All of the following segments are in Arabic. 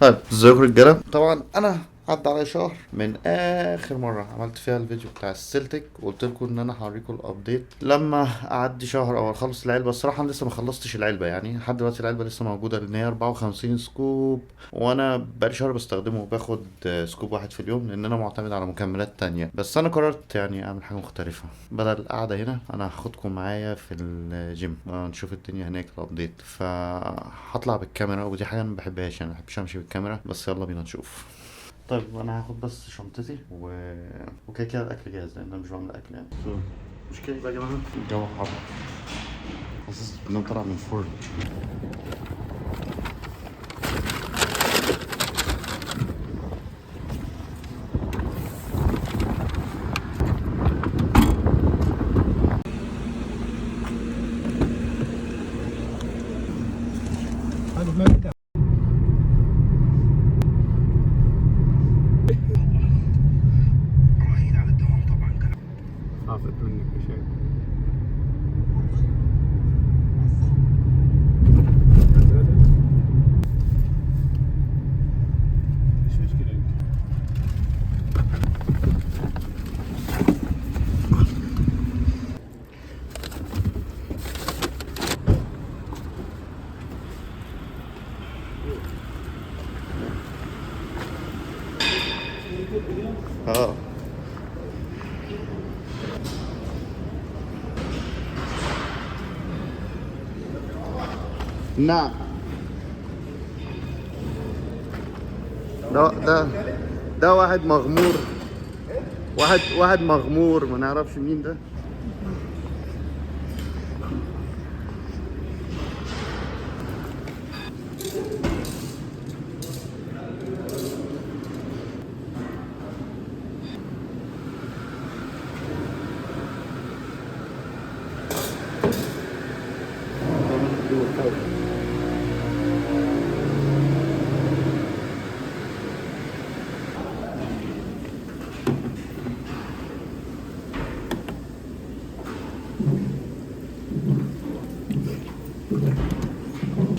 طيب ازيكم رجاله. طبعا انا عدى على شهر من اخر مره عملت فيها الفيديو بتاع السلتك وقلت لكم ان انا هوريكم الابديت لما اعدي شهر او اخلص العلبه. الصراحه انا لسه ما خلصتش العلبه، يعني لحد دلوقتي العلبه لسه موجوده لان هي 54 سكوب، وانا بقالي شهر بستخدمه وباخد سكوب واحد في اليوم لان انا معتمد على مكملات تانية. بس انا قررت يعني اعمل حاجه مختلفه بدل القعده هنا. انا هاخدكم معايا في الجيم نشوف الدنيا هناك الابديت، فهطلع بالكاميرا ودي حاجه انا ما بحبهاش، يعني ما بحبش امشي بالكاميرا. بس يلا بينا نشوف. طيب انا هاخد بس شنطتي وكده كده الاكل جاهز لان انا مش بعمل اكل يعني. مش كده بقى يا جماعه، الجو حر، حاسس ان انا طالع من فرن. خافت منك بشيء. ايش مشكلة انت؟ اه نعم. ده ده واحد مغمور، واحد مغمور ما نعرفش مين ده.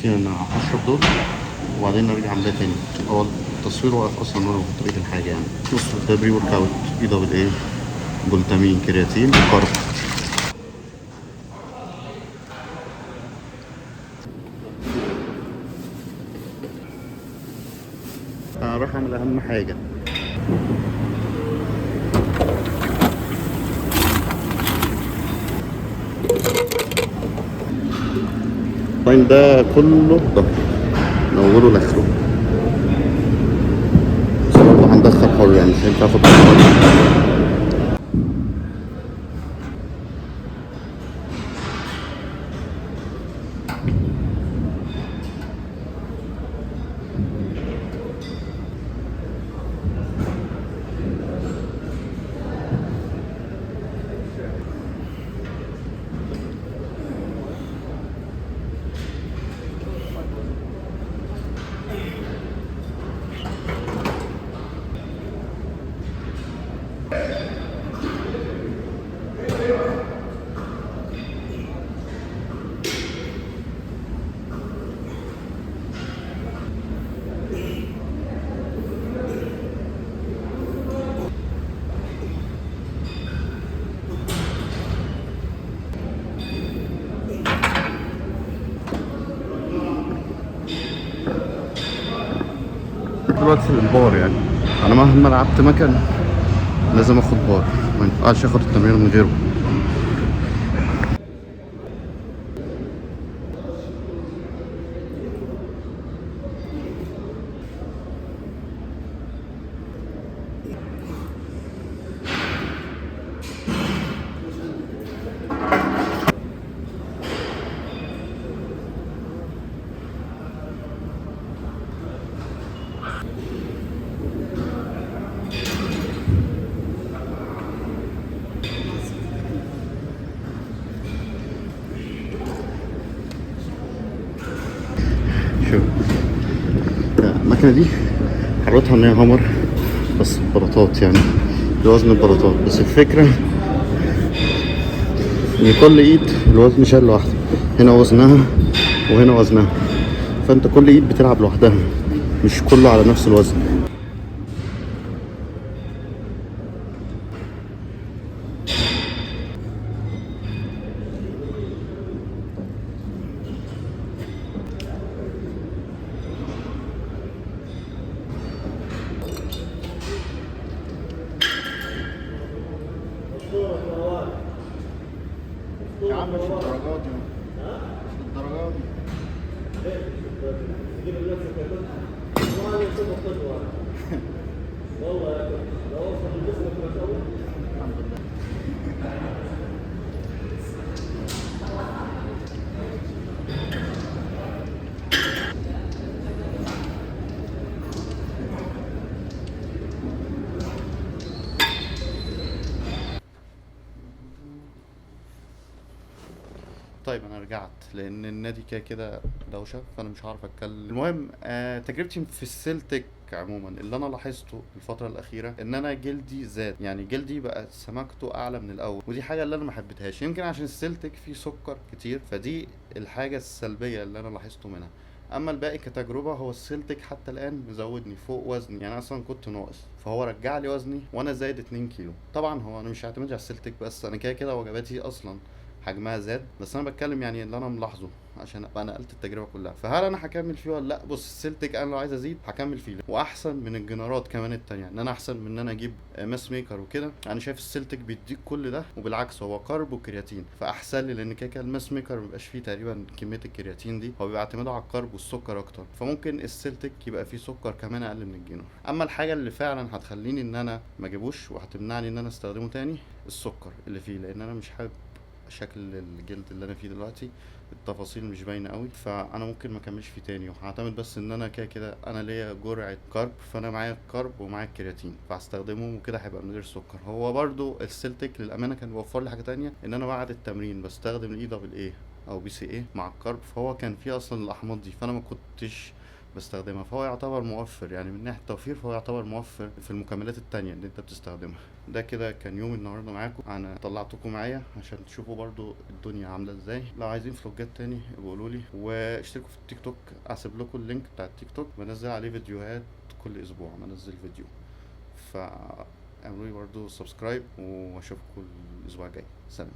كده انا هشرب دول وبعدين نرجع عملية تاني. هو التصوير واقف اصلا وانا في طريق الحاجة يعني. بص ده بري ورك اوت، ايه دبل ايه، بولتامين، كرياتين، كارب. انا هروح اعمل اهم حاجة. اللاين ده كله ضهر من اوله لاخره، بس برضه هندخل حر يعني مش هينفع اخد حر. دلوقتي البار يعني انا مهما لعبت مكن لازم اخد بار، ما ينفعش اخد التمرين من غيره. شوف المكنة دي حرتها ان هي هامر، بس بلاطات يعني بوزن البلاطات. بس الفكرة ان كل ايد الوزن شال لوحده، هنا وزنها وهنا وزنها، فانت كل ايد بتلعب لوحدها. مش كله على نفس الوزن. يا عم مش الدرجات دي، مش الدرجات دي. طيب انا رجعت لان النادي كده كده دوشه، فانا مش هعرف اتكلم. المهم تجربتي في السلتك عموما اللي انا لاحظته الفتره الاخيره ان انا جلدي زاد، يعني جلدي بقى سمكته اعلى من الاول، ودي حاجه اللي انا ما حبيتهاش. يمكن عشان السلتك فيه سكر كتير، فدي الحاجه السلبيه اللي انا لاحظته منها. اما الباقي كتجربه، هو السلتك حتى الان مزودني فوق وزني، يعني اصلا كنت ناقص فهو رجع لي وزني وانا زايد 2 كيلو. طبعا هو انا مش هعتمد على السلتك بس، انا كده كده وجباتي اصلا حجمها زاد، بس انا بتكلم يعني اللي انا ملاحظه عشان ابقى نقلت التجربه كلها. فهل انا هكمل فيه ولا لا؟ بص السلتك انا لو عايز ازيد هكمل فيه، واحسن من الجنرات كمان التانية، يعني انا احسن من ان انا اجيب ماس ميكر وكده. انا شايف السلتك بيديك كل ده، وبالعكس هو كارب وكرياتين، فاحسن لي لان كده كده الماس ميكر مبيبقاش فيه تقريبا كميه الكرياتين دي، هو بيبقى اعتماده على الكارب والسكر اكتر، فممكن السلتك يبقى فيه سكر كمان اقل من الجنر. اما الحاجه اللي فعلا هتخليني ان انا ما اجيبوش وهتمنعني ان انا استخدمه تاني، السكر اللي فيه، لان انا مش حابب شكل الجلد اللي انا فيه دلوقتي، التفاصيل مش باينه قوي، فانا ممكن ما اكملش فيه تاني، وهعتمد بس ان انا كده كده انا ليا جرعه كارب، فانا معايا الكارب ومعايا الكرياتين فهستخدمهم، وكده هيبقى من غير سكر. هو برضو السلتك للامانه كان بيوفر لي حاجه تانية، ان انا بعد التمرين بستخدم الاي دبل اي او بي سي اي مع الكارب، فهو كان فيه اصلا الاحماض دي، فانا ما كنتش بستخدمها، فهو يعتبر موفر، يعني من ناحيه التوفير فهو يعتبر موفر في المكملات التانية اللي انت بتستخدمها. ده كده كان يوم النهارده معاكم، انا طلعتكم معايا عشان تشوفوا برضو الدنيا عامله ازاي. لو عايزين فلوجات تاني قولوا لي، واشتركوا في التيك توك، اسيب لكم اللينك بتاع التيك توك، بنزل عليه فيديوهات كل اسبوع، بنزل فيديو، فاعملوا لي برضو سبسكرايب، واشوفكم الاسبوع الجاي. سلام.